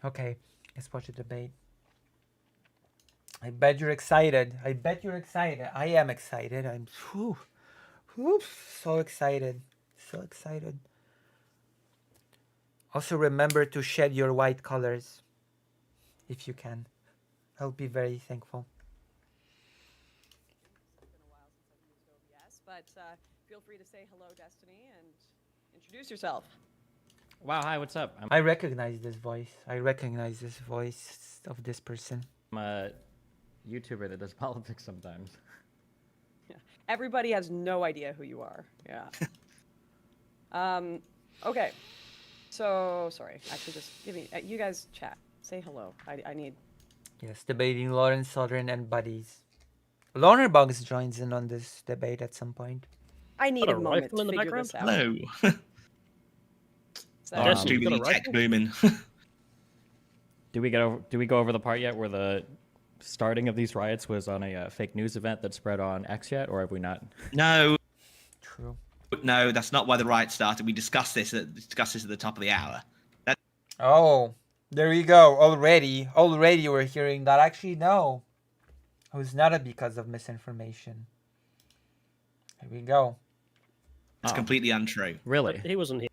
Okay, let's watch the debate. I bet you're excited. I bet you're excited. I am excited. I'm so excited. So excited. Also remember to shed your white colors if you can. I'll be very thankful. It's been a while since I've used OBS, but feel free to say hello, Destiny, and introduce yourself. Wow, hi, what's up? I recognize this voice. I recognize this voice of this person. I'm a YouTuber that does politics sometimes. Yeah. Everybody has no idea who you are. Yeah. Okay. So, sorry. Actually, just give me... you guys chat. Say hello. I need... Yes, debating Lawrence Southern and buddies. Loner Bugs joins in on this debate at some point. I need a moment rifle to in the figure background? this out. Hello. So, Destiny, Too you got many a tech rifle? booming. Do we go over the part yet where the starting of these riots was on a fake news event that spread on X yet, or have we not? No, True. no, that's not why the riot started. We discussed this at the top of the hour. Oh, there you go. Already we're hearing that. Actually, no. It was not because of misinformation. Here we go. It's completely untrue. Really? He wasn't here.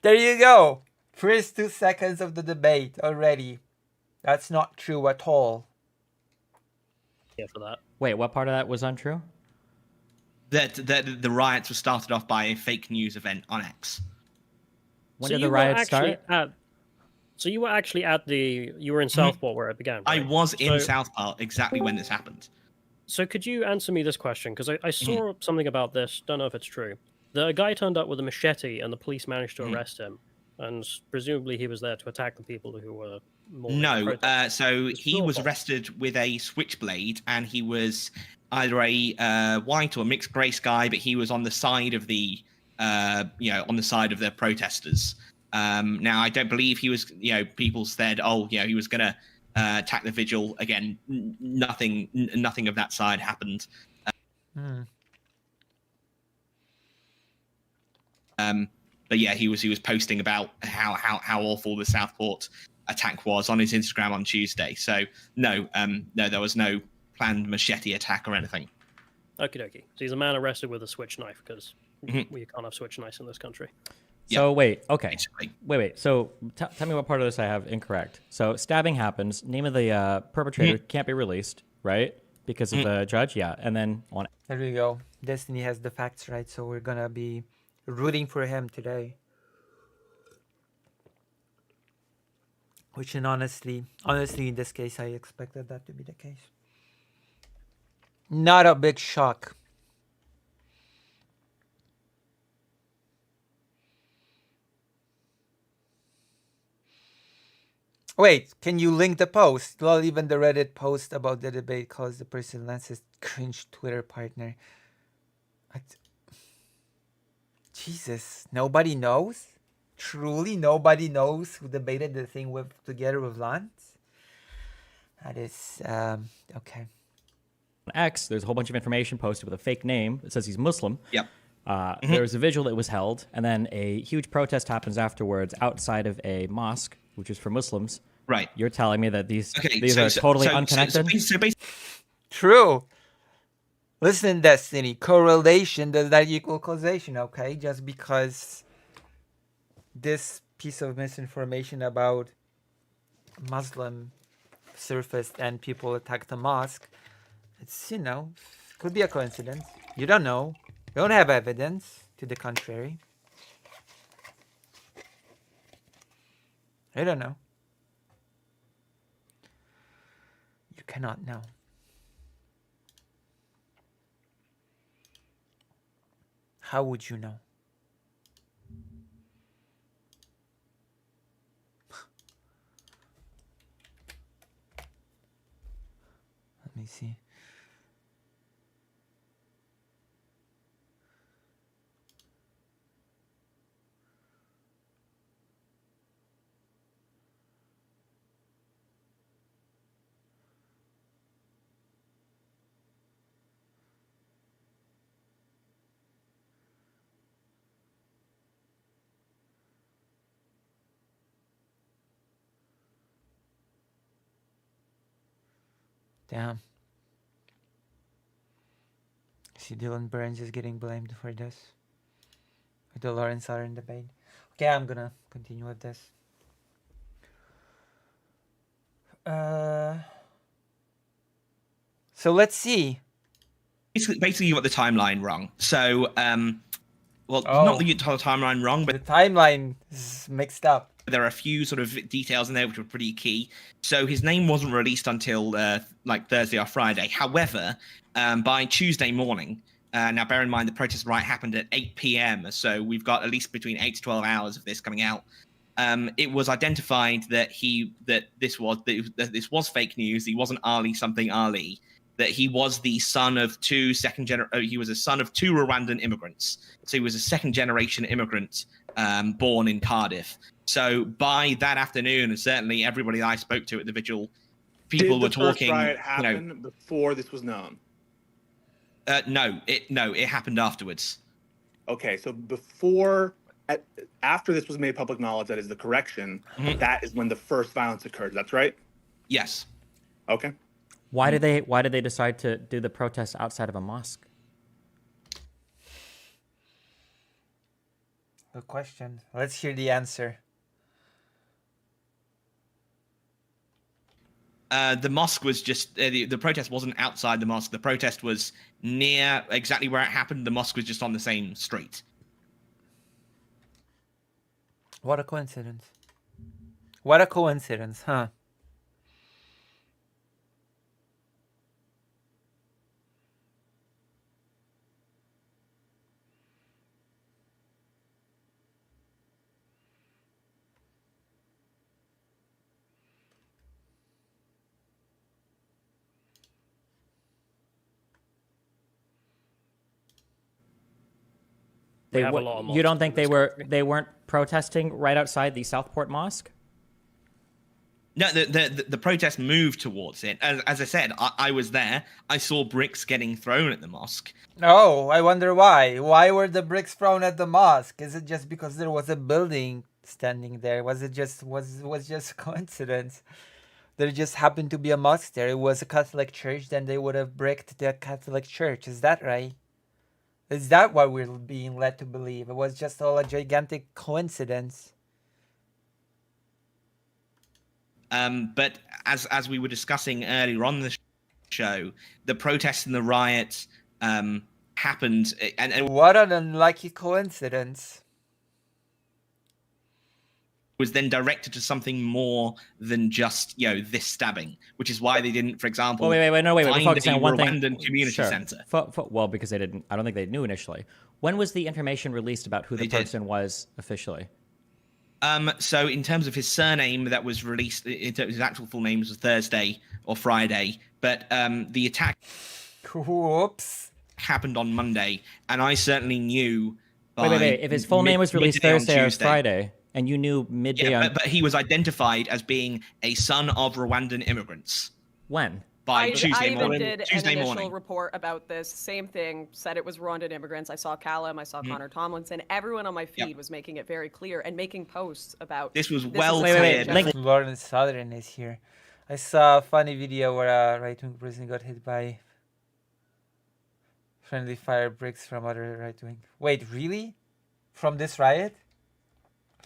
There you go. First 2 seconds of the debate already. That's not true at all. Yeah, for that. Wait, what part of that was untrue? That the riots were started off by a fake news event on X. When So did you the were riots actually start? So you were actually at you were in Southport where it began, I right? was in So- Southport exactly when this happened. So could you answer me this question? Because I saw something about this. Don't know if it's true. The guy turned up with a machete, and the police managed to arrest him. And presumably he was there to attack the people who were more. No, so It's he real was false. arrested with a switchblade, and he was either a white or mixed race guy, but he was on the side of the, on the side of the protesters. Now, I don't believe he was, people said, he was going to attack the vigil again. Nothing of that side happened. But yeah, he was posting about how awful the Southport attack was on his Instagram on Tuesday. So no, there was no planned machete attack or anything. Okie dokie. So he's a man arrested with a switch knife because we can't have switch knives in this country. So wait, okay. Basically. Wait. So tell me what part of this I have incorrect. So stabbing happens. Name of the perpetrator can't be released, right? Because of the judge, yeah. And then on. There we go. Destiny has the facts right, so we're gonna be rooting for him today. Which, and honestly, in this case, I expected that to be the case. Not a big shock. Wait, can you link the post? Well, even the Reddit post about the debate calls the person Lance's cringe Twitter partner. Jesus, nobody knows? Truly, nobody knows who debated the thing together with Lance? That is, okay. On X, there's a whole bunch of information posted with a fake name that says he's Muslim. Yep. There was a vigil that was held, and then a huge protest happens afterwards outside of a mosque, which is for Muslims. Right. You're telling me that these so, are totally unconnected? So basically, True. Listen, Destiny, correlation does not equal causation, okay? Just because this piece of misinformation about Muslim surfaced and people attacked the mosque, it's, could be a coincidence. You don't know. You don't have evidence to the contrary. I don't know. You cannot know. How would you know? Let me see. Damn. See, Dylan Burns is getting blamed for this. With the Lawrence Southern debate. Okay, I'm gonna continue with this. So let's see. Basically, you got the timeline wrong. So, well, Oh. not the entire timeline wrong, The but timeline is mixed up. there are a few sort of details in there which were pretty key. So his name wasn't released until like Thursday or Friday. However, by Tuesday morning, now bear in mind the protest riot happened at 8 p.m. So we've got at least between 8 to 12 hours of this coming out. It was identified that this was fake news. He wasn't Ali something Ali. That he was the son of he was a son of two Rwandan immigrants. So he was a second generation immigrant born in Cardiff. So by that afternoon, and certainly everybody I spoke to at the vigil, people were talking. Did the first riot happen before this was known? No, it happened afterwards. Okay, so after this was made public knowledge, that is the correction. Mhm. That is when the first violence occurred. That's right. Yes. Okay. Why did they decide to do the protest outside of a mosque? Good question. Let's hear the answer. The mosque was just the protest wasn't outside the mosque. The protest was near exactly where it happened. The mosque was just on the same street. What a coincidence. What a coincidence, huh? They have a w- lot of you don't mosques think in this country. they weren't protesting right outside the Southport Mosque? No, the protest moved towards it. As I said, I was there. I saw bricks getting thrown at the mosque. Oh, I wonder why. Why were the bricks thrown at the mosque? Is it just because there was a building standing there? Was it just just coincidence? There just happened to be a mosque there. It was a Catholic church, then they would have bricked the Catholic church. Is that right? Is that what we're being led to believe? It was just all a gigantic coincidence. But as we were discussing earlier on the show, the protests and the riots happened, and What an unlucky coincidence. was then directed to something more than just this stabbing, which is why they didn't, for example, Well, wait. We're find focusing a on one thing. Rwandan community Sure. center. Well, because they didn't. I don't think they knew initially. When was the information released about who the They did. person was officially? So in terms of his surname, that was released. His actual full name was Thursday or Friday, but the attack Whoops. happened on Monday, and I certainly knew. Wait. If his full name was released midday on Thursday or Tuesday. Friday, and you knew midday Yeah, on but he was identified as being a son of Rwandan immigrants when? by I Tuesday even morning. did Tuesday an initial morning. report about this. Same thing. Said it was Rwandan immigrants. I saw Callum. I saw Connor Tomlinson. Everyone on my feed Yep. was making it very clear and making posts about. This was is well a Wait, cleared. Link- Lawrence Southern is here. I saw a funny video where a right-wing person got hit by friendly fire bricks from other right-wing. Wait, really? From this riot?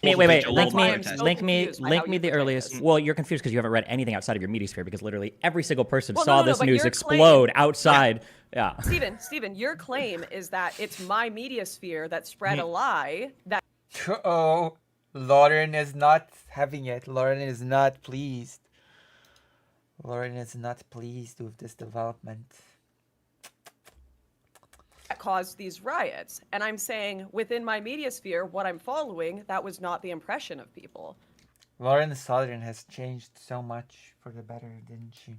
Wait. Vigil Link or me, protest. link me, confused by link how me you the portray earliest. this. Well, you're confused because you haven't read anything outside of your media sphere. Because literally every single person Well, saw no, this but news your explode claim- outside. Yeah. Steven, your claim is that it's my media sphere that spread a lie that Oh, Lauren is not having it. Lauren is not pleased. Lauren is not pleased with this development. caused these riots. And I'm saying within my media sphere, what I'm following, that was not the impression of people. Lauren Southern has changed so much for the better, didn't she?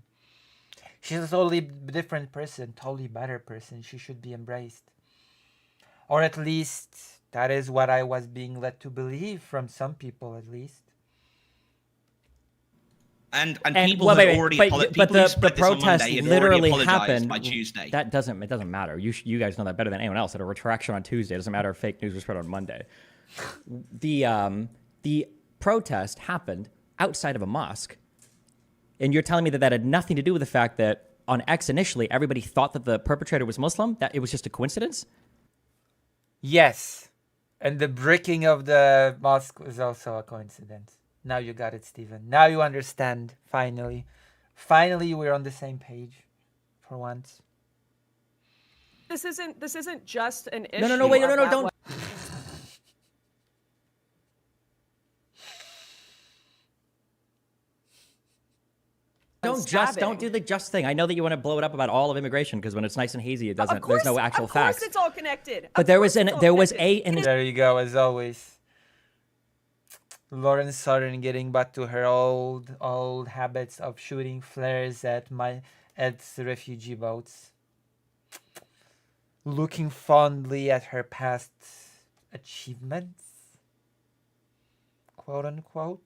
She's a totally different person, totally better person. She should be embraced. Or at least that is what I was being led to believe from some people, at least. And And people well, have wait, already but people the who spread this on protest Monday had literally already apologized happened by Tuesday. It doesn't matter. You guys know that better than anyone else. That a retraction on Tuesday, it doesn't matter if fake news was spread on Monday. The protest happened outside of a mosque, and you're telling me that had nothing to do with the fact that on X initially, everybody thought that the perpetrator was Muslim, that it was just a coincidence? Yes. And the bricking of the mosque was also a coincidence. Now you got it, Stephen. Now you understand, finally. Finally, we're on the same page for once. This isn't just an issue. No, wait, of no, that don't. one- Don't do the just thing. I know that you want to blow it up about all of immigration because when it's nice and hazy, it doesn't. Of course, there's no actual of course facts. it's all connected. But Of there course was it's all there was connected. There you go, as always. Lauren Southern getting back to her old habits of shooting flares at refugee boats. Looking fondly at her past achievements, quote unquote.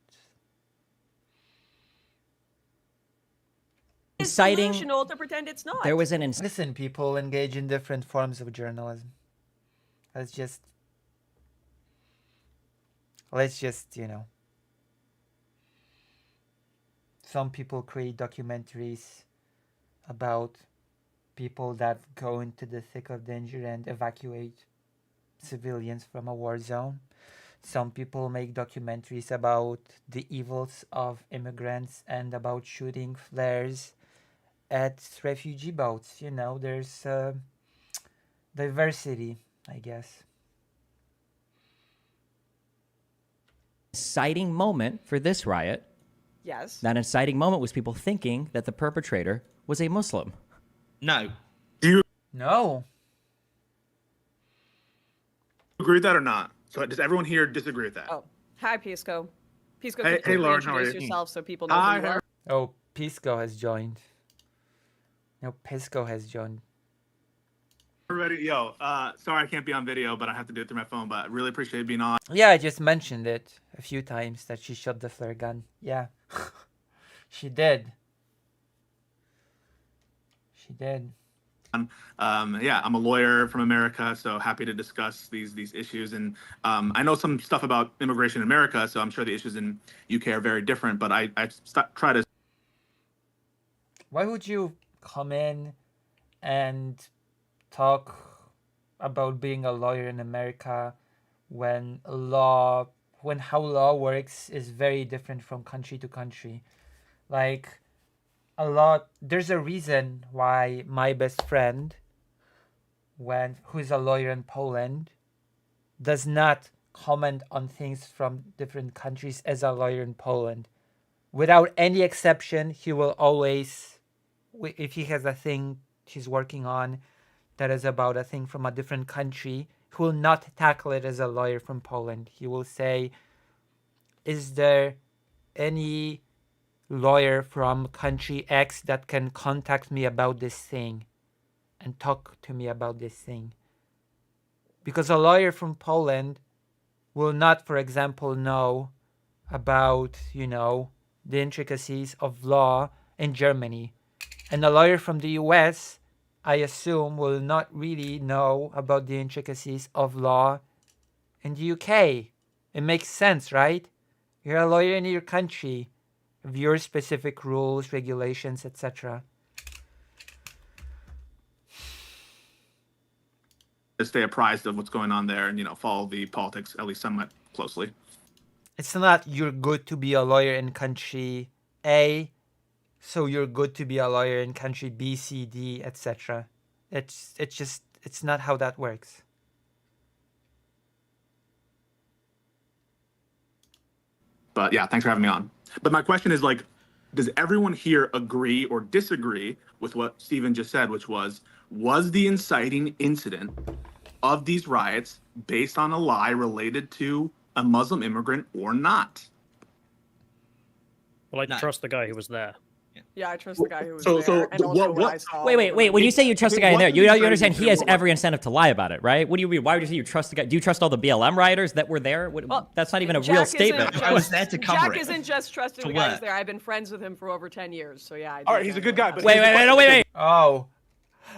It's Inciting. delusional to pretend it's not. There was an Listen, people engage in different forms of journalism. Let's just, some people create documentaries about people that go into the thick of danger and evacuate civilians from a war zone. Some people make documentaries about the evils of immigrants and about shooting flares at refugee boats. There's diversity, I guess. inciting moment for this riot. Yes. That inciting moment was people thinking that the perpetrator was a Muslim. No. No. Agree with that or not? So does everyone here disagree with that? Oh, hi, Pisco. Pisco, Hey, could you Lauren, how are introduce you? yourself so people know Hi, who you are? Oh, Pisco has joined. No, Pisco has joined. Everybody, sorry I can't be on video, but I have to do it through my phone. But I really appreciate being on. Yeah, I just mentioned it a few times that she shot the flare gun. Yeah. She did. She did. Yeah, I'm a lawyer from America, so happy to discuss these issues. And I know some stuff about immigration in America, so I'm sure the issues in UK are very different. But I try to. Why would you come in and talk about being a lawyer in America when how law works is very different from country to country? Like, there's a reason why my best friend, who's a lawyer in Poland, does not comment on things from different countries as a lawyer in Poland. Without any exception, he will always, if he has a thing he's working on that is about a thing from a different country, he will not tackle it as a lawyer from Poland. He will say, is there any lawyer from country X that can contact me about this thing and talk to me about this thing? Because a lawyer from Poland will not, for example, know about, the intricacies of law in Germany. And a lawyer from the US, I assume, will not really know about the intricacies of law in the UK. It makes sense, right? You're a lawyer in your country, of your specific rules, regulations, etc. To stay apprised of what's going on there and follow the politics at least somewhat closely. It's not you're good to be a lawyer in country A, so you're good to be a lawyer in country B, C, D, etc. It's not how that works. But yeah, thanks for having me on. But my question is does everyone here agree or disagree with what Stephen just said, which was the inciting incident of these riots based on a lie related to a Muslim immigrant or not? Well, I No. trust the guy who was there. Yeah, I trust the guy who was So- there. so and also what- what I saw. Wait. When you say you trust the guy in there, What you did he understand say he has before? every incentive to lie about it, right? What do you mean? Why would you say you trust the guy? Do you trust all the BLM rioters that were there? That's not even a Jack real isn't statement. just- I was there to cover Jack it. isn't just trusting For the guy who's work. there. I've been friends with him for over 10 years, so yeah. I All right, he's a good guy, but Wait. Oh,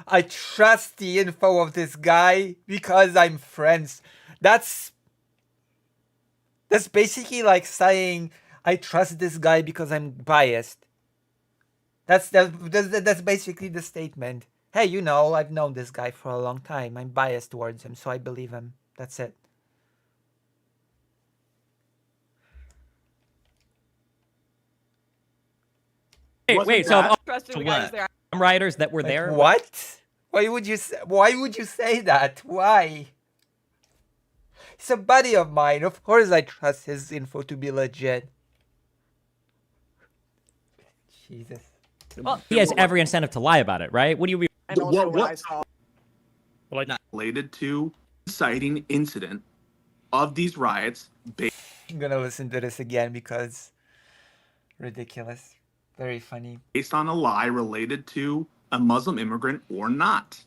I trust the info of this guy because I'm friends. That's basically like saying I trust this guy because I'm biased. That's basically the statement. Hey, you know, I've known this guy for a long time. I'm biased towards him, so I believe him. That's it. Wait. So of Trusted For the guy who's what? there. all rioters that were Like, there, what? Why would you say that? Why? He's a buddy of mine. Of course I trust his info to be legit. Jesus. Well, he has every incentive to lie about it, right? What do you? and also what- what I saw. Like, Related to inciting incident of these riots I'm gonna listen to this again because ridiculous. Very funny. based on a lie related to a Muslim immigrant or not.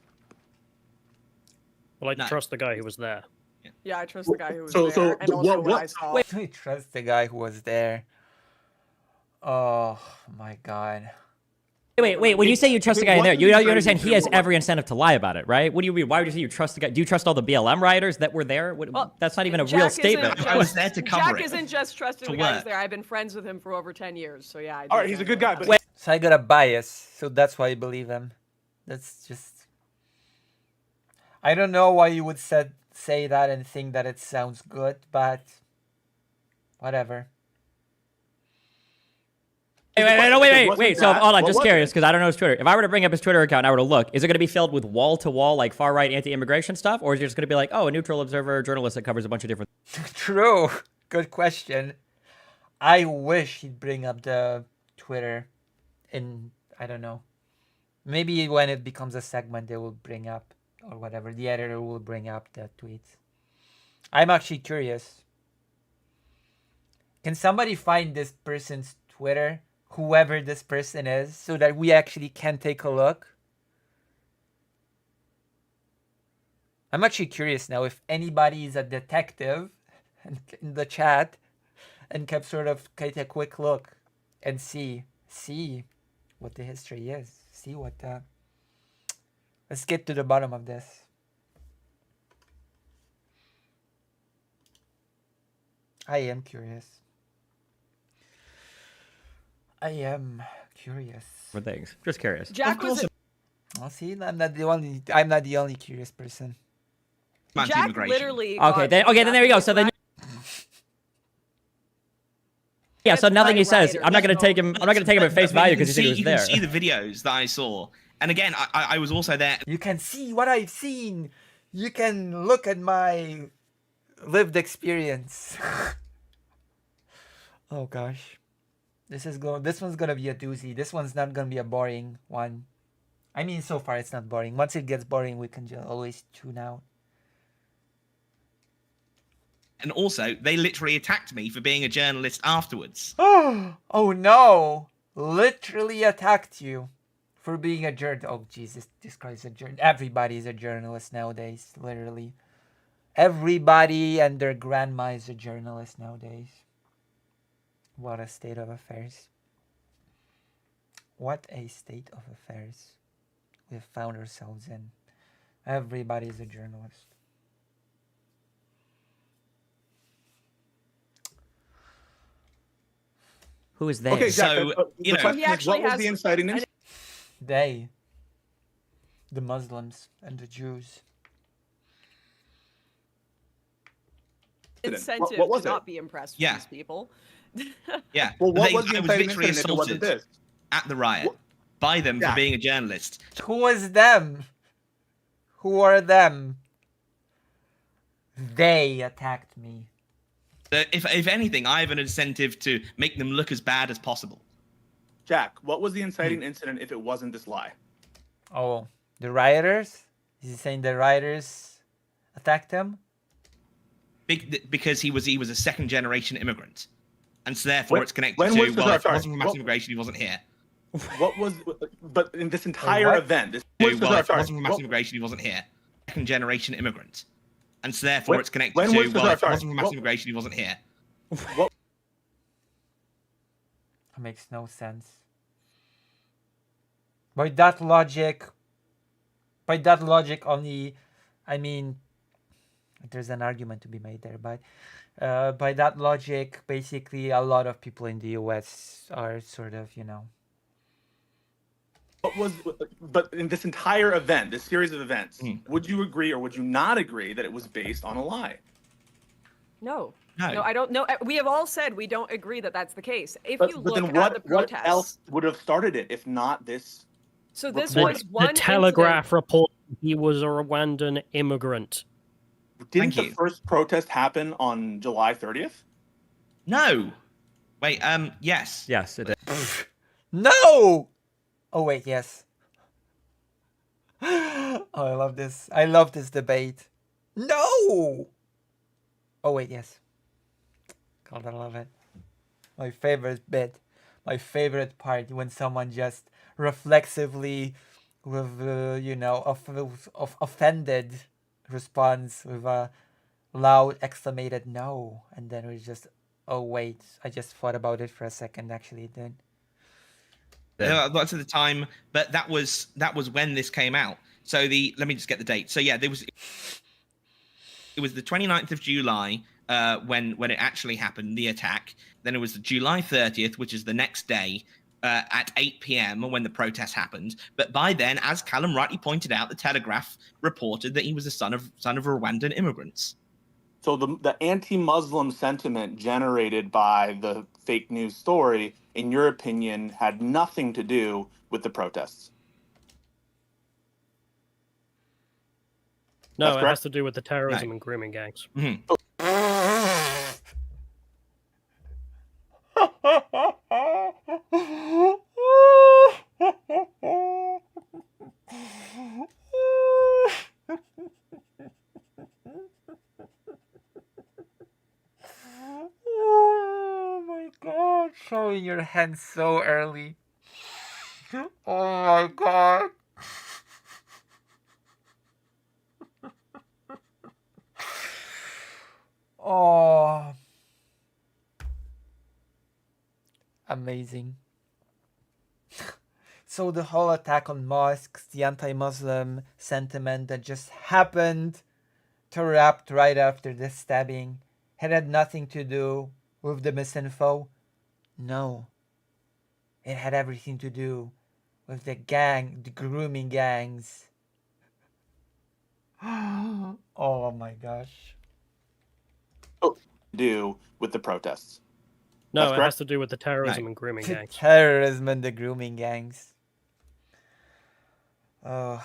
like No. trust the guy who was there. Yeah, I trust the guy who was So- there, so and also what- what I saw. Wait, I trust the guy who was there. Oh my god. Wait. When you say you trust the guy in What there, do you you understand say he has what- every incentive to lie about it, right? What do you mean? Why would you say you trust the guy? Do you trust all the BLM rioters that were there? Well, That's not even a Jack real isn't statement. just- I was there to cover Jack it. isn't just trusted For the guy who's what? there. I've been friends with him for over 10 years, so yeah. I do All right, he's a good guy, genuinely but So I got a bias, so that's why I believe him. That's just. I don't know why you would say that and think that it sounds good, but whatever. Wait. So hold on, just curious because I don't know his Twitter. If I were to bring up his Twitter account and I were to look, is it going to be filled with wall to wall like far right anti-immigration stuff, or is it just going to be like, oh, a neutral observer journalist that covers a bunch of different? True. Good question. I wish he'd bring up the Twitter in, I don't know. Maybe when it becomes a segment, they will bring up, or whatever. The editor will bring up the tweets. I'm actually curious. Can somebody find this person's Twitter, whoever this person is, so that we actually can take a look? I'm actually curious now if anybody is a detective in the chat and can sort of take a quick look and see what the history is. See what the... Let's get to the bottom of this. I am curious. I am curious. For things. Just curious. Jack was Well, see, I'm not the only curious person. Jack Anti-immigration. literally. Okay, then there you go. So then. Yeah, so It's nothing he right, says. right, I'm not there's going to take him. I'm not going to take him at face value because he said he was You there. can see the videos that I saw, and again, I was also there. You can see what I've seen. You can look at my lived experience. Oh gosh. This one's gonna be a doozy. This one's not gonna be a boring one. I mean, so far it's not boring. Once it gets boring, we can always tune out. And also, they literally attacked me for being a journalist afterwards. Oh no! Literally attacked you for being a journalist. Oh Jesus, this guy's a journalist. Everybody's a journalist nowadays. Literally, everybody and their grandma is a journalist nowadays. What a state of affairs! What a state of affairs we've found ourselves in. Everybody's a journalist. Who is they? Okay, Jack, So, the you know- question He is, actually what was has- the inciting incident? They, the Muslims and the Jews. incentive What was to it? not be impressed with Yeah. these people. Yeah. Well, what They- was the I was inciting literally incident if it wasn't assaulted this? at the riot by them Yeah. for being a journalist. Who was them? Who are them? They attacked me. So if anything, I have an incentive to make them look as bad as possible. Jack, what was the inciting incident if it wasn't this lie? Oh, the rioters? Is he saying the rioters attacked him? Because he was a second generation immigrant, and so therefore When- it's connected when to was the- well, if it sorry, wasn't for mass what- immigration, he wasn't here. What was, but in this entire what? event, this Well, was, if it sorry, wasn't for mass what- immigration, he wasn't here. Second generation immigrant, and so therefore When- it's connected when to was the- well, if it sorry, wasn't for mass what- immigration, he wasn't here. That makes no sense. By that logic, only, I mean, there's an argument to be made there, but by that logic, basically a lot of people in the US are sort of, But in this entire event, this series of events, Mm. would you agree or would you not agree that it was based on a lie? No. No. No, I don't know. We have all said we don't agree that that's the case. If you But look then at what, the what protests, else would have started it if not this? so this report? was one The Telegraph report he was a Rwandan immigrant. Didn't Thank the you. first protest happen on July 30th? No. Wait. Yes. Yes, it did. No! Oh, wait, yes. Oh, I love this. I love this debate. No! Oh, wait, yes. God, I love it. My favorite bit. My favorite part when someone just reflexively, with, offended responds with a loud exclamated no. And then we just, oh, wait. I just thought about it for a second, actually, then. Lots of the time, but that was when this came out. So let me just get the date. So yeah, it was the 29th of July when it actually happened, the attack. Then it was the July 30th, which is the next day at 8 p.m. when the protest happened. But by then, as Callum rightly pointed out, the Telegraph reported that he was a son of Rwandan immigrants. So the anti-Muslim sentiment generated by the fake news story, in your opinion, had nothing to do with the protests. No, That's it correct? has to do with the terrorism and grooming gangs. Mhm. Oh my god, showing your hand so early. Oh my god. Oh. Amazing. So the whole attack on mosques, the anti-Muslim sentiment that just happened to erupt right after this stabbing, had nothing to do with the misinfo? No. It had everything to do with the grooming gangs. Oh my gosh. Do with the protests. No, That's it correct? has to do with the terrorism No. and grooming The gangs. terrorism and the grooming gangs. Oh.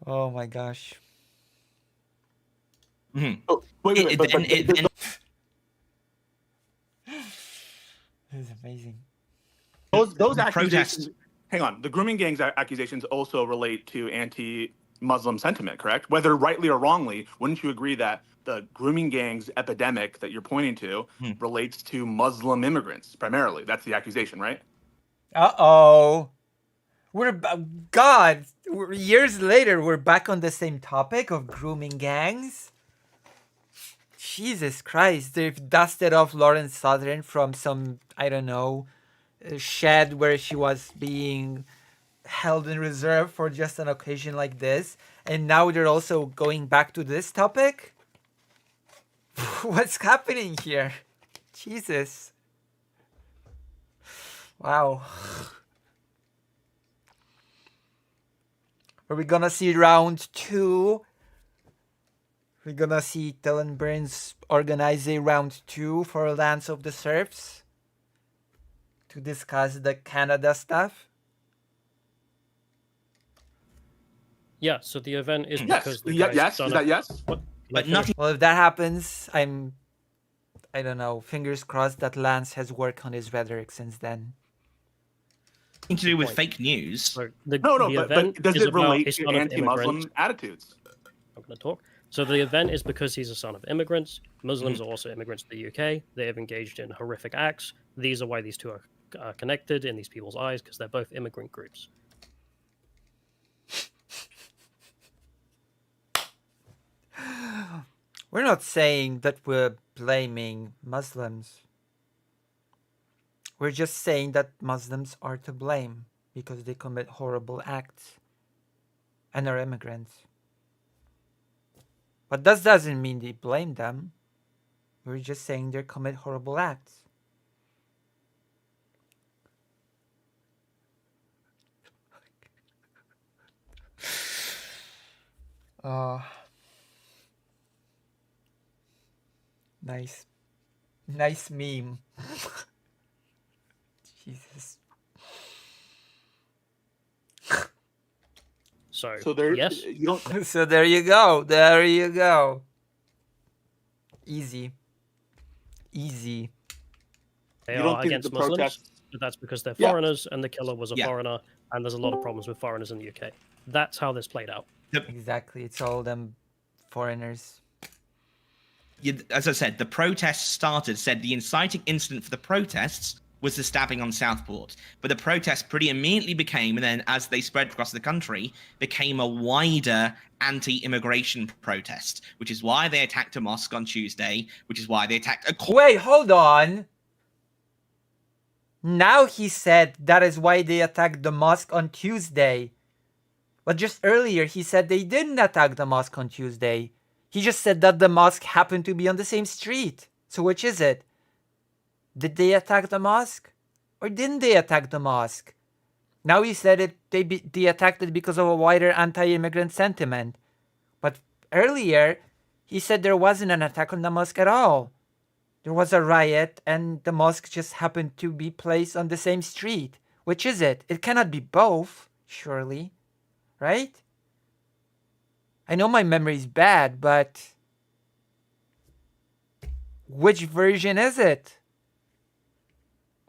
Oh my gosh. Mhm. Oh, wait. But Then This is amazing. those the accusations. protest- Hang on. The grooming gangs accusations also relate to anti-Muslim sentiment, correct? Whether rightly or wrongly, wouldn't you agree that the grooming gangs epidemic that you're pointing to relates to Muslim immigrants primarily? That's the accusation, right? Uh-oh. God, years later, we're back on the same topic of grooming gangs. Jesus Christ, they've dusted off Lauren Southern from some, I don't know, shed where she was being held in reserve for just an occasion like this. And now they're also going back to this topic? What's happening here? Jesus. Wow. Are we gonna see round 2? We're gonna see Dylan Burns organize a round 2 for Lance of the Serfs to discuss the Canada stuff. Yeah, so the event is Yes. because the Yes. guy's Is done that yes? but nothing Well, if that happens, I don't know, fingers crossed that Lance has worked on his rhetoric since then. to do with point. fake news. So No, the but event does is it about relate his to son of anti-Muslim immigrants. attitudes? I'm going to talk. So the event is because he's a son of immigrants. Muslims are also immigrants to the UK. They have engaged in horrific acts. These are why these two are connected in these people's eyes, because they're both immigrant groups. We're not saying that we're blaming Muslims. We're just saying that Muslims are to blame because they commit horrible acts and are immigrants. But that doesn't mean they blame them. We're just saying they commit horrible acts. Oh, nice meme. Jesus. So there, yes, you don't. So there you go. There you go. Easy. You they don't are think against the Muslims, protests? but that's because they're Yeah. foreigners, and the killer was a Yeah. foreigner, and there's a lot of problems with foreigners in the UK. That's how this played out. Exactly. It's all them foreigners. As I said, the protests said the inciting incident for the protests was the stabbing on Southport. But the protests pretty immediately became, and then as they spread across the country, became a wider anti-immigration protest, which is why they attacked a mosque on Tuesday, which is why they attacked a Wait, hold on. Now he said that is why they attacked the mosque on Tuesday. But just earlier he said they didn't attack the mosque on Tuesday. He just said that the mosque happened to be on the same street. So which is it? Did they attack the mosque? Or didn't they attack the mosque? Now he said they attacked it because of a wider anti-immigrant sentiment. But earlier, he said there wasn't an attack on the mosque at all. There was a riot and the mosque just happened to be placed on the same street. Which is it? It cannot be both, surely. Right? I know my memory's bad, but which version is it?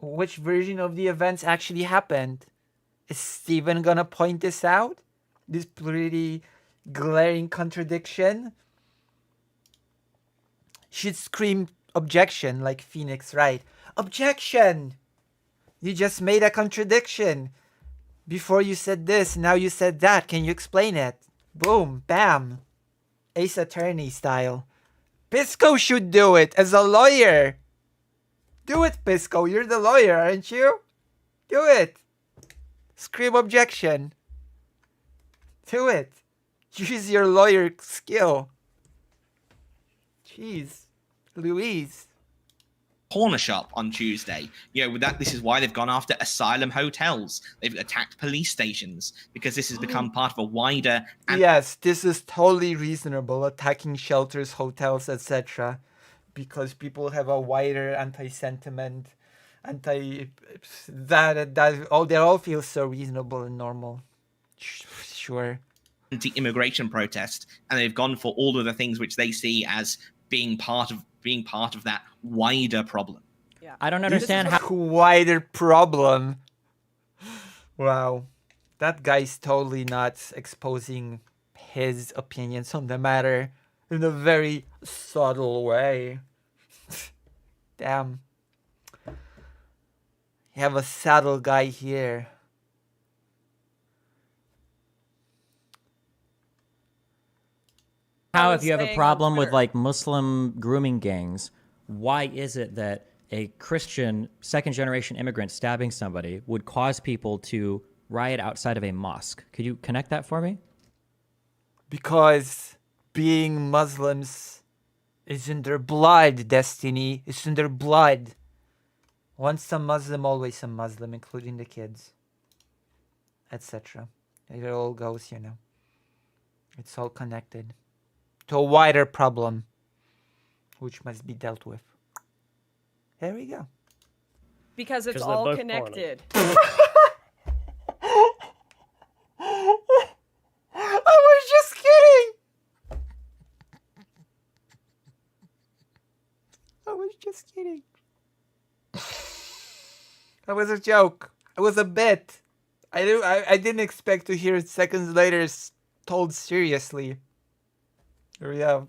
Which version of the events actually happened? Is Steven gonna point this out? This pretty glaring contradiction? Should scream objection like Phoenix Wright. Objection! You just made a contradiction. Before you said this, now you said that. Can you explain it? Boom, bam. Ace Attorney style. Pisco should do it as a lawyer. Do it, Pisco. You're the lawyer, aren't you? Do it. Scream objection. Do it. Use your lawyer skill. Jeez. Louise. corner shop on Tuesday. With that, this is why they've gone after asylum hotels. They've attacked police stations because this has become part of a wider. Yes, this is totally reasonable. Attacking shelters, hotels, etc. Because people have a wider anti-sentiment, they all feel so reasonable and normal. Sure. Anti-immigration protest, and they've gone for all of the things which they see as being part of that wider problem. Yeah. I don't understand how. Wider problem. Wow. That guy's totally not exposing his opinions on the matter in a very subtle way. Damn. You have a subtle guy here. How, I if was you have a saying problem on with Twitter. like Muslim grooming gangs, why is it that a Christian second generation immigrant stabbing somebody would cause people to riot outside of a mosque? Could you connect that for me? Because being Muslims is in their blood, Destiny. It's in their blood. Once a Muslim, always a Muslim, including the kids, etc. It all goes, It's all connected to a wider problem, which must be dealt with. There we go. Because it's 'Cause they're all both connected. I was just kidding. I was just kidding. That was a joke. It was a bit. I didn't expect to hear it seconds later told seriously. Here we have.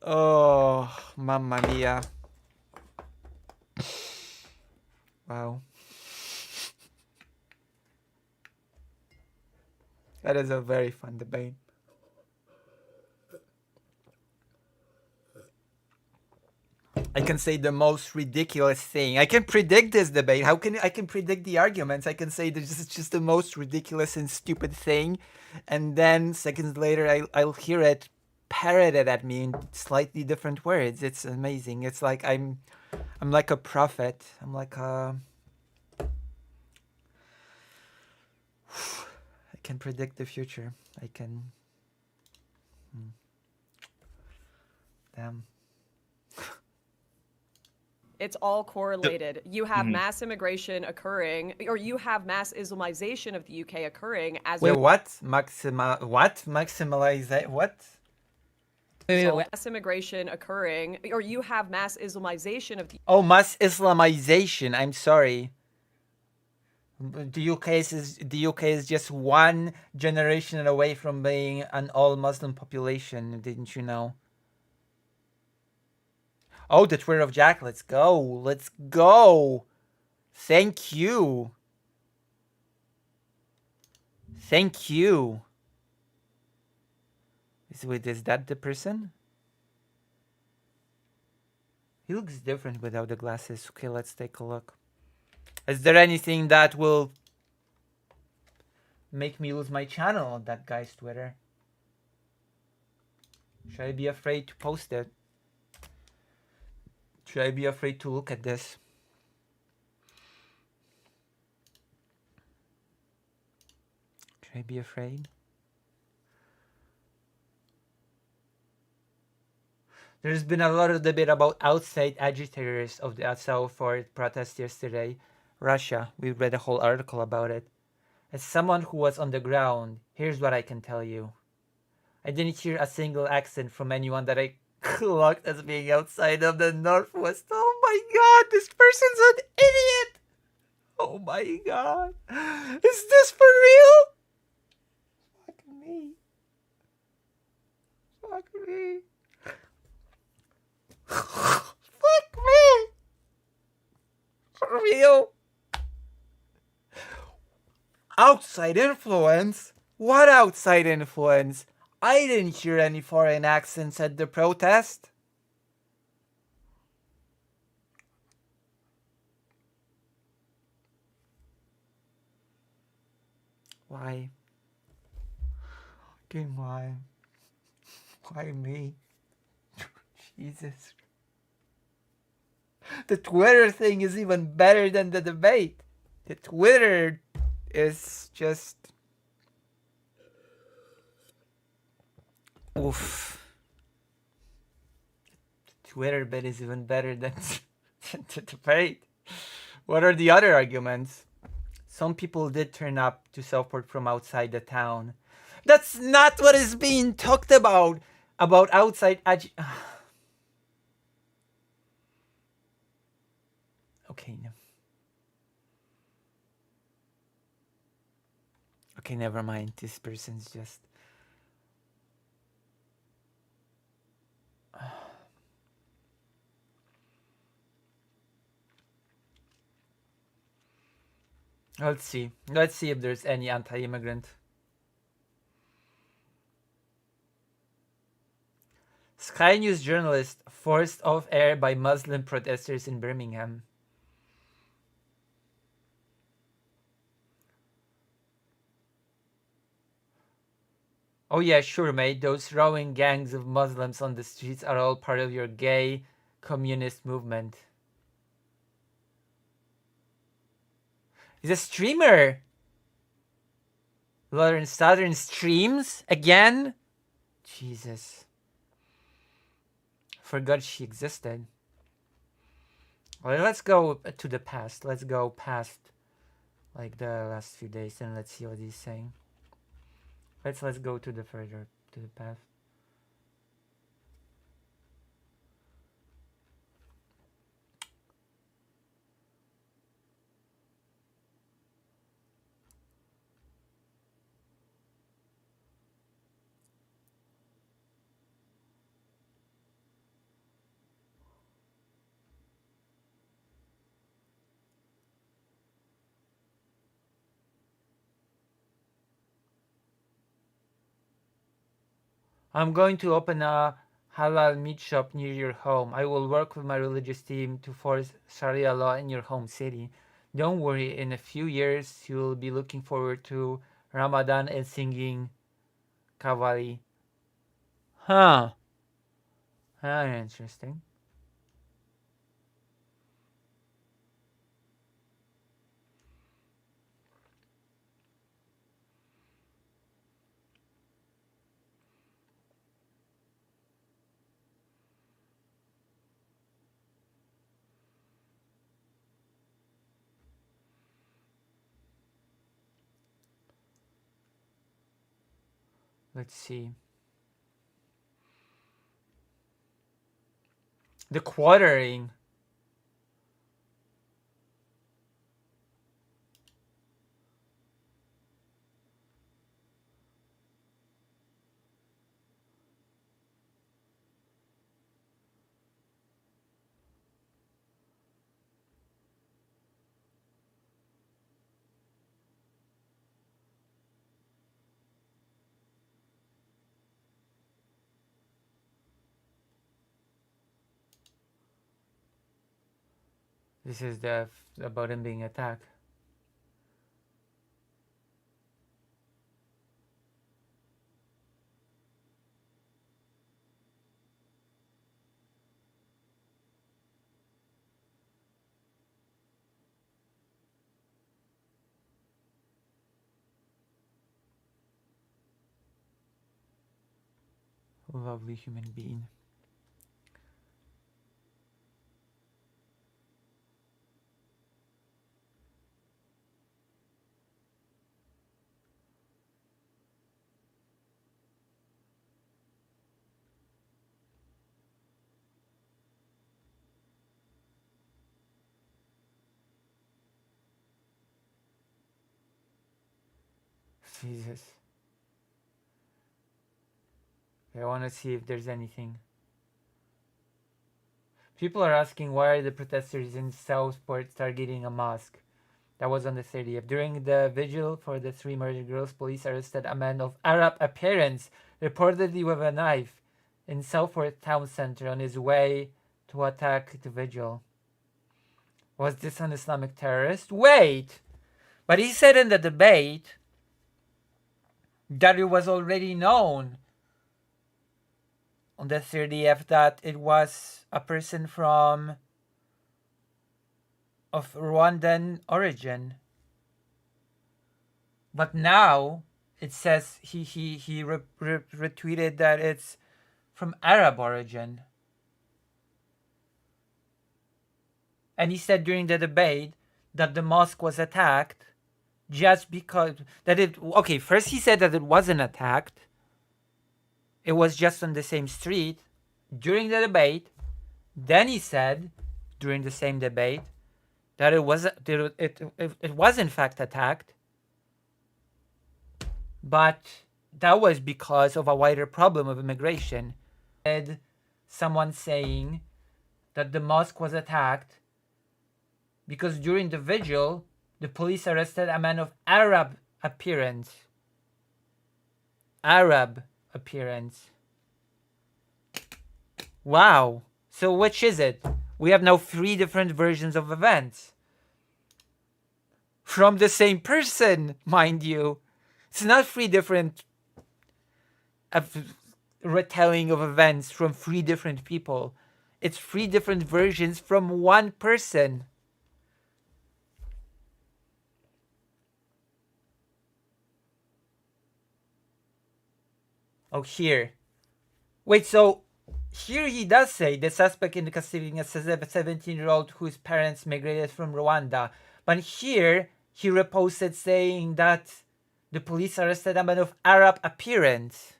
Oh, mamma mia. Wow. That is a very fun debate. I can say the most ridiculous thing. I can predict this debate. How can I can predict the arguments? I can say this is just the most ridiculous and stupid thing, and then seconds later I'll hear it parroted at me in slightly different words. It's amazing. It's like I'm like a prophet. I'm like a I can predict the future. I can damn. It's all correlated. You have mass immigration occurring, or you have mass Islamization of the UK occurring as Wait, what? Maximalize what? Wait. mass immigration occurring, or you have mass Islamization of the Oh, mass Islamization. I'm sorry. The UK is just one generation away from being an all Muslim population. Didn't you know? Oh, the Twitter of Jack. Let's go. Let's go. Thank you. Thank you. Is that the person? He looks different without the glasses. Okay, let's take a look. Is there anything that will make me lose my channel on that guy's Twitter? Should I be afraid to post it? Should I be afraid to look at this? Should I be afraid? There's been a lot of debate about outside agitators of the Southport protest yesterday. Russia. We read a whole article about it. As someone who was on the ground, here's what I can tell you. I didn't hear a single accent from anyone that I clocked as being outside of the Northwest. Oh my god, this person's an idiot! Oh my god. Is this for real? Fuck me. Fuck me. Fuck me. For real? Outside influence? What outside influence? I didn't hear any foreign accents at the protest. Why? Okay, why? Why me? Jesus. The Twitter thing is even better than the debate. The Twitter is just... Oof. The Twitter bit is even better than the debate. What are the other arguments? Some people did turn up to Southport from outside the town. That's not what is being talked about. About outside Okay, no. Okay, never mind. This person's just... Let's see. Let's see if there's any anti-immigrant. Sky News journalist forced off air by Muslim protesters in Birmingham. Oh yeah, sure, mate. Those rowing gangs of Muslims on the streets are all part of your gay communist movement. He's a streamer. Lauren Southern streams again? Jesus. Forgot she existed. Well, let's go to the past. Let's go past like the last few days and let's see what he's saying. Let's go to the further to the past. I'm going to open a halal meat shop near your home. I will work with my religious team to force Sharia law in your home city. Don't worry, in a few years you'll be looking forward to Ramadan and singing Qawwali. Huh. Interesting. Let's see. The quartering. This is the about him being attacked. Lovely human being. Jesus. I want to see if there's anything. People are asking why are the protesters in Southport targeting a mosque. That was on the 30th. During the vigil for the 3 murdered girls, police arrested a man of Arab appearance, reportedly with a knife, in Southport town center on his way to attack the vigil. Was this an Islamic terrorist? Wait! But he said in the debate that it was already known on the 30th that it was a person of Rwandan origin. But now it says he retweeted that it's from Arab origin. And he said during the debate that the mosque was attacked just because first he said that it wasn't attacked. It was just on the same street during the debate. Then he said during the same debate that it was in fact attacked, but that was because of a wider problem of immigration. And someone saying that the mosque was attacked because during the vigil the police arrested a man of Arab appearance. Wow. So which is it? We have now 3 different versions of events. From the same person, mind you. It's not 3 different retelling of events from 3 different people. It's 3 different versions from one person. Oh, here. Wait, so here he does say the suspect in the custody is a 17-year-old whose parents migrated from Rwanda. But here he reposted saying that the police arrested a man of Arab appearance.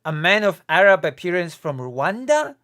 A man of Arab appearance from Rwanda?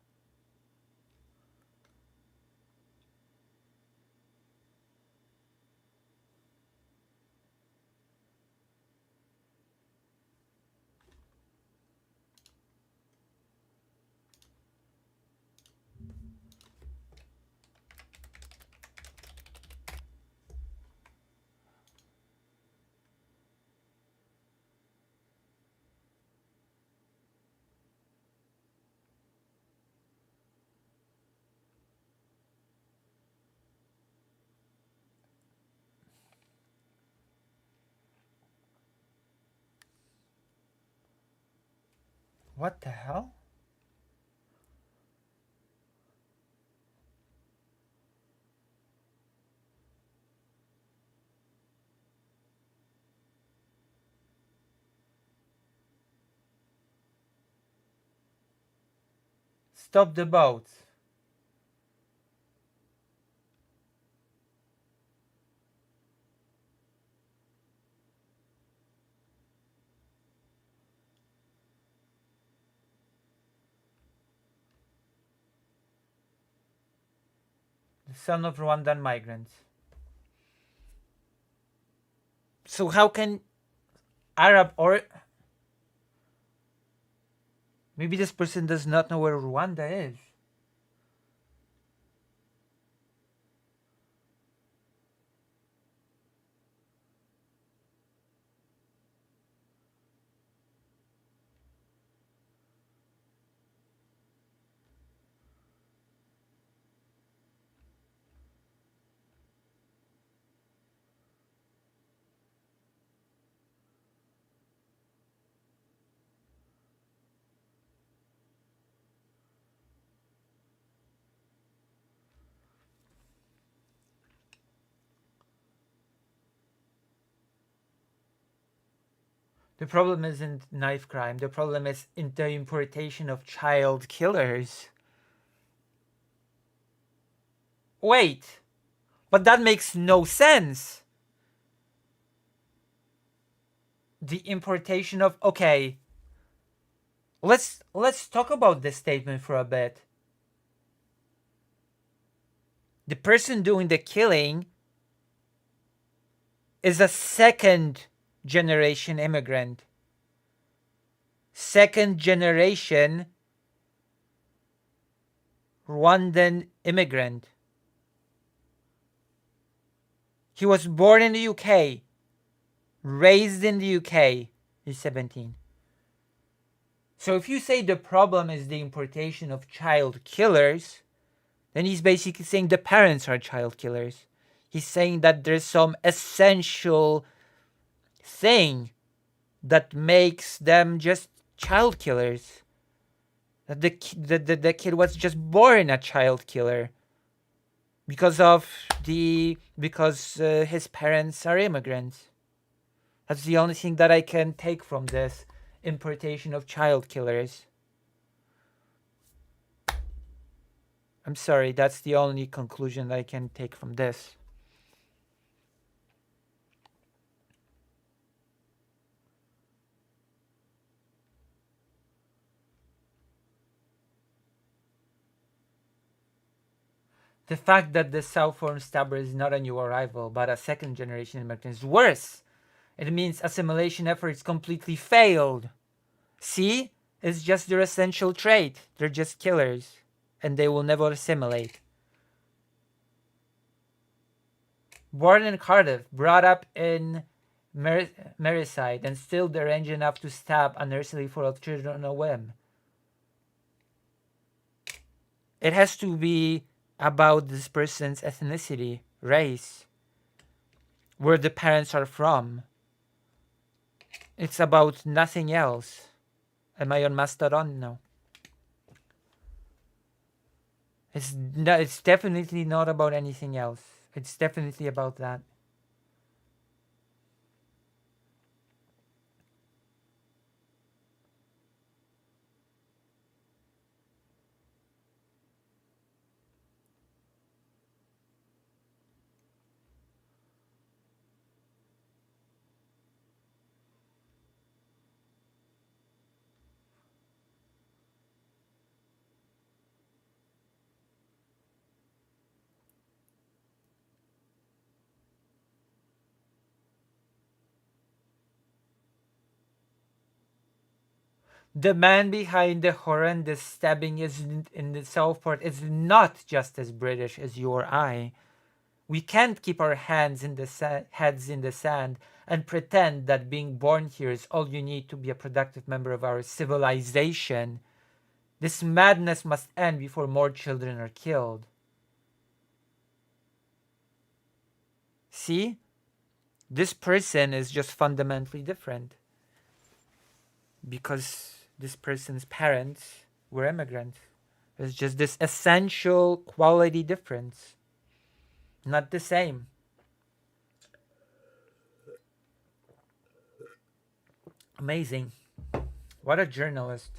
What the hell? Stop the boat. The son of Rwandan migrants. So how can Arab or maybe this person does not know where Rwanda is? The problem isn't knife crime. The problem is in the importation of child killers. Wait, but that makes no sense. The importation of okay. Let's talk about this statement for a bit. The person doing the killing is a second generation immigrant. Second generation Rwandan immigrant. He was born in the UK, raised in the UK. He's 17. So if you say the problem is the importation of child killers, then he's basically saying the parents are child killers. He's saying that there's some essential thing that makes them just child killers. That the kid was just born a child killer because his parents are immigrants. That's the only thing that I can take from this importation of child killers. I'm sorry, that's the only conclusion I can take from this. The fact that the Southbourne stabber is not a new arrival, but a second generation immigrant is worse. It means assimilation efforts completely failed. See? It's just their essential trait. They're just killers. And they will never assimilate. Born in Cardiff, brought up in Merseyside, and still deranged enough to stab a nursery full of children on a whim. It has to be about this person's ethnicity, race, where the parents are from. It's about nothing else. Am I on Mastodon? No. It's definitely not about anything else. It's definitely about that. The man behind the horrendous stabbing in the Southport is not just as British as you or I. We can't keep our heads in the sand and pretend that being born here is all you need to be a productive member of our civilization. This madness must end before more children are killed. See? This person is just fundamentally different. Because this person's parents were immigrants. It's just this essential quality difference. Not the same. Amazing. What a journalist.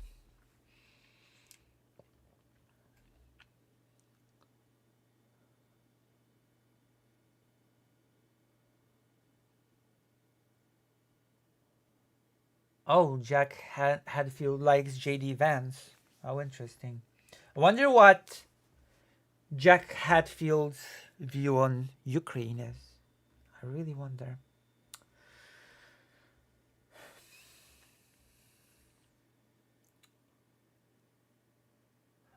Oh, Jack Hadfield likes JD Vance. How interesting. I wonder what Jack Hadfield's view on Ukraine is. I really wonder.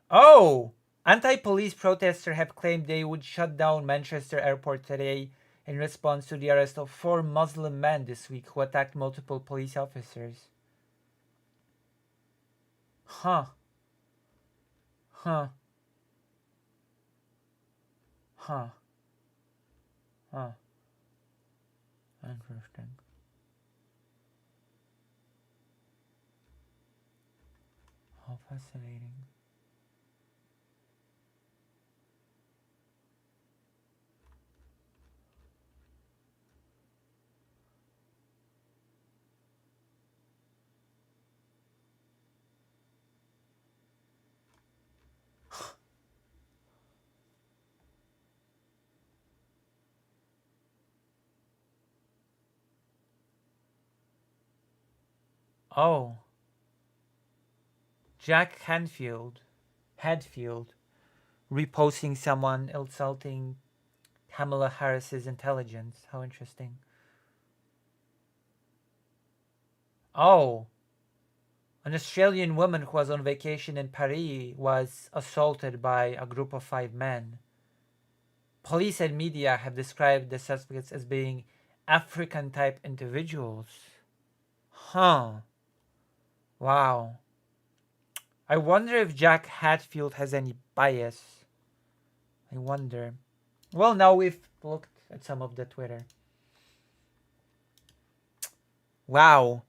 Oh! Anti-police protesters have claimed they would shut down Manchester airport today in response to the arrest of 4 Muslim men this week who attacked multiple police officers. Huh. Huh. Huh. Huh. Interesting. How fascinating. Oh. Jack Hadfield, reposting someone insulting Kamala Harris's intelligence. How interesting. Oh. An Australian woman who was on vacation in Paris was assaulted by a group of 5 men. Police and media have described the suspects as being African-type individuals. Huh. Wow. I wonder if Jack Hadfield has any bias. I wonder. Well, now we've looked at some of the Twitter. Wow.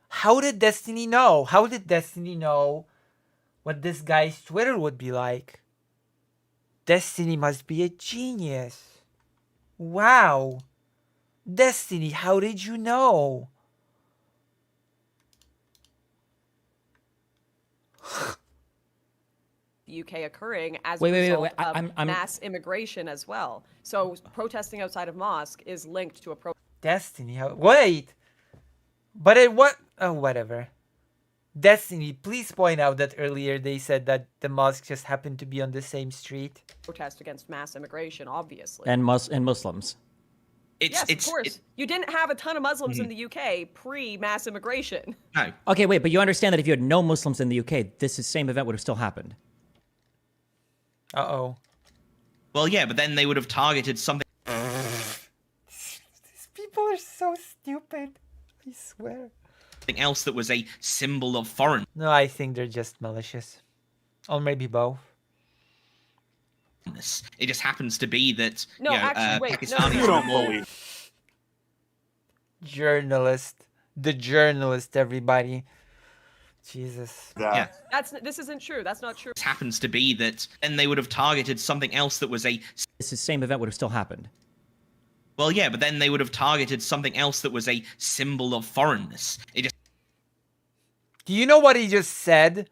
How did Destiny know? How did Destiny know what this guy's Twitter would be like? Destiny must be a genius. Wow. Destiny, how did you know? The UK occurring as a result of I'm mass immigration as well. So protesting outside of Mosque is linked to a Destiny, how... Wait! But it what? Oh, whatever. Destiny, please point out that earlier they said that the mosque just happened to be on the same street. protest against mass immigration, obviously. and Muslims. Yes, of course. You didn't have a ton of Muslims in the UK pre-mass immigration. No. Okay, wait, but you understand that if you had no Muslims in the UK, this same event would have still happened. Uh-oh. Well, yeah, but then they would have targeted something. These people are so stupid. I swear. Something else that was a symbol of foreign. No, I think they're just malicious. Or maybe both. It just happens to be that No, actually, wait, Pakistanis no. You don't believe. Journalist. The journalist, everybody. Jesus. Yeah. This isn't true. That's not true. It happens to be that then they would have targeted something else that was a. This same event would have still happened. Well, yeah, but then they would have targeted something else that was a symbol of foreignness. It just. Do you know what he just said?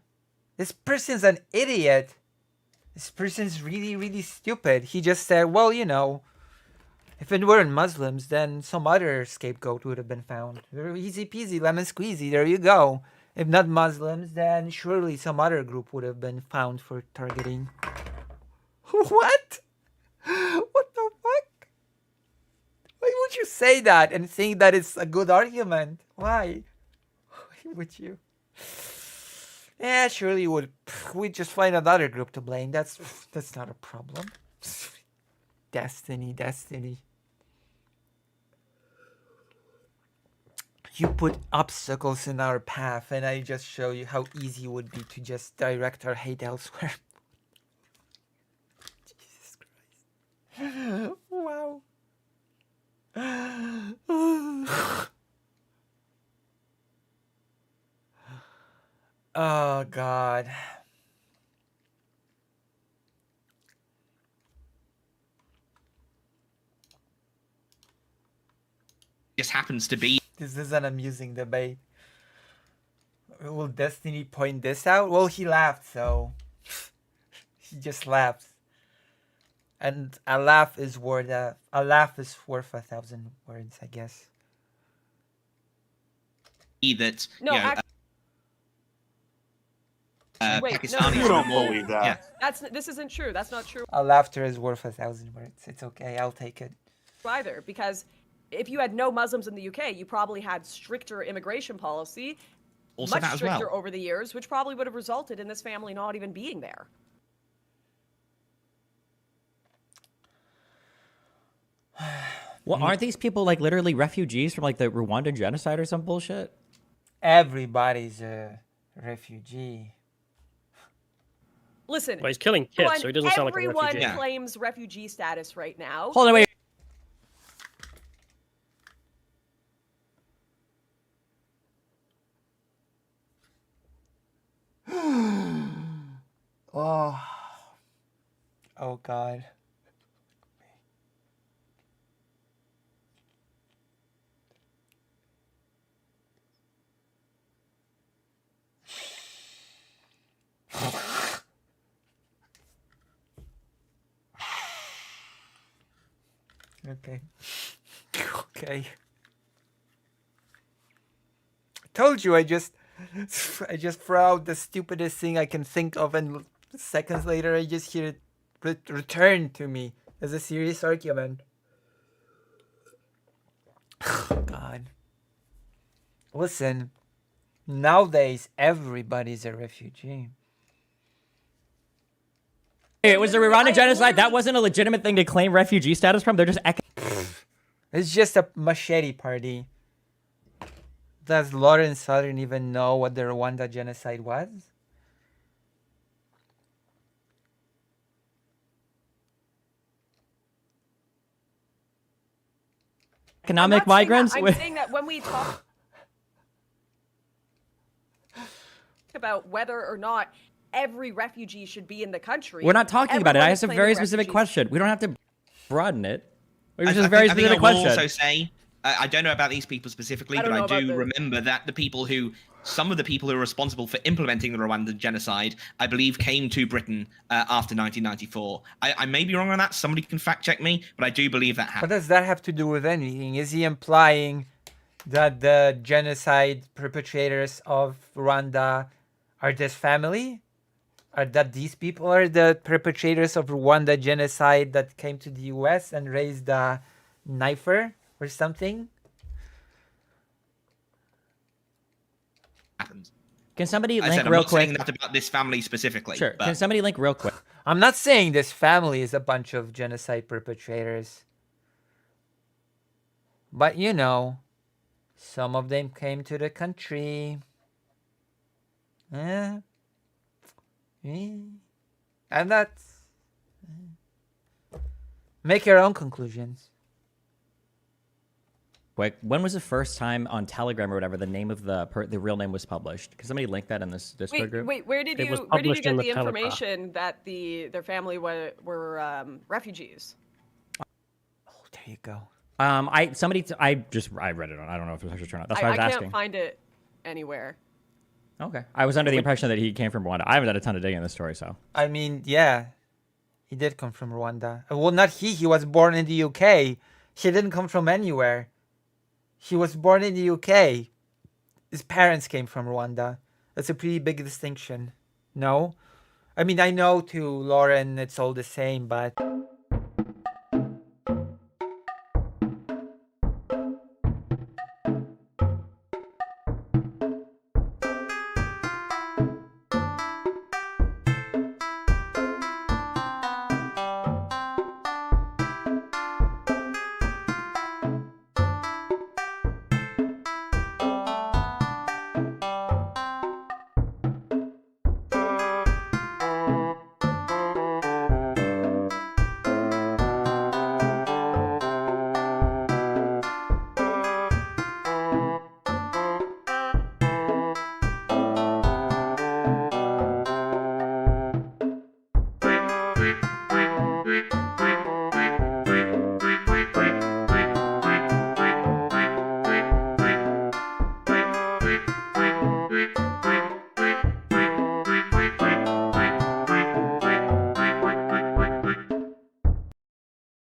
This person's an idiot. This person's really, really stupid. He just said, well, you know, if it weren't Muslims, then some other scapegoat would have been found. Easy peasy, lemon squeezy, there you go. If not Muslims, then surely some other group would have been found for targeting. What? What the fuck? Why would you say that and think that it's a good argument? Why? Why would you? Yeah, surely we'd just find another group to blame. That's not a problem. Destiny. You put obstacles in our path, and I just show you how easy it would be to just direct our hate elsewhere. Jesus Christ. Wow. God. Just happens to be This is an amusing debate. Will Destiny point this out? Well, he laughed, so he just laughed. And a laugh is worth 1,000 words, I guess. that No, you know, wait, no, Pakistanis You no, don't are more, believe that. yeah. this isn't true. That's not true A laughter is worth 1,000 words. It's okay. I'll take it. either, because if you had no Muslims in the UK, you probably had stricter immigration policy, Also much that as stricter well. over the years, which probably would have resulted in this family not even being there. Well, aren't these people like literally refugees from like the Rwandan genocide or some bullshit? Everybody's a refugee. Listen, Well, he's killing kids, so he doesn't sound like a everyone refugee. Yeah. claims refugee status right now. Hold on, wait. Oh. Oh God. Okay. Okay. I told you I just throw out the stupidest thing I can think of, and seconds later I just hear it return to me as a serious argument. God. Listen, nowadays everybody's a refugee. It was the Rwandan genocide. That wasn't a legitimate thing to claim refugee status from. They're just It's just a machete party. Does Lauren Southern even know what the Rwanda genocide was? economic I'm not saying that. migrants. I'm saying that when we talk about whether or not every refugee should be in the country, We're not talking about it. everyone I is asked a claiming very specific refugees. question. We don't have to broaden it. It was I just a very think I specific will question. also say, I don't know about these people specifically, I don't but know I do about the- remember that some of the people who are responsible for implementing the Rwandan genocide, I believe, came to Britain after 1994. I may be wrong on that. Somebody can fact check me, but I do believe that What happened. does that have to do with anything? Is he implying that the genocide perpetrators of Rwanda are this family? Or that these people are the perpetrators of Rwanda genocide that came to the US and raised a knifer or something? Happened. Can somebody I link said I'm real not saying quick? that about this family specifically. Sure. But Can somebody link real quick? I'm not saying this family is a bunch of genocide perpetrators. But you know, some of them came to the country. Eh? And that's... Make your own conclusions. Quick. When was the first time on Telegram or whatever the name of the real name was published? Can somebody link that in this Discord group? Wait, where did It was you published get in the the Telegraph. information that their family were refugees? Oh, there you go. I read it on. I don't know if it was actually true or not. That's why I was can't asking. find it anywhere. Okay. I was under the impression that he came from Rwanda. I haven't done a ton of digging in this story, so. I mean, yeah, he did come from Rwanda. Well, not he. He was born in the UK. He didn't come from anywhere. He was born in the UK. His parents came from Rwanda. That's a pretty big distinction. No? I mean, I know to Lauren it's all the same, but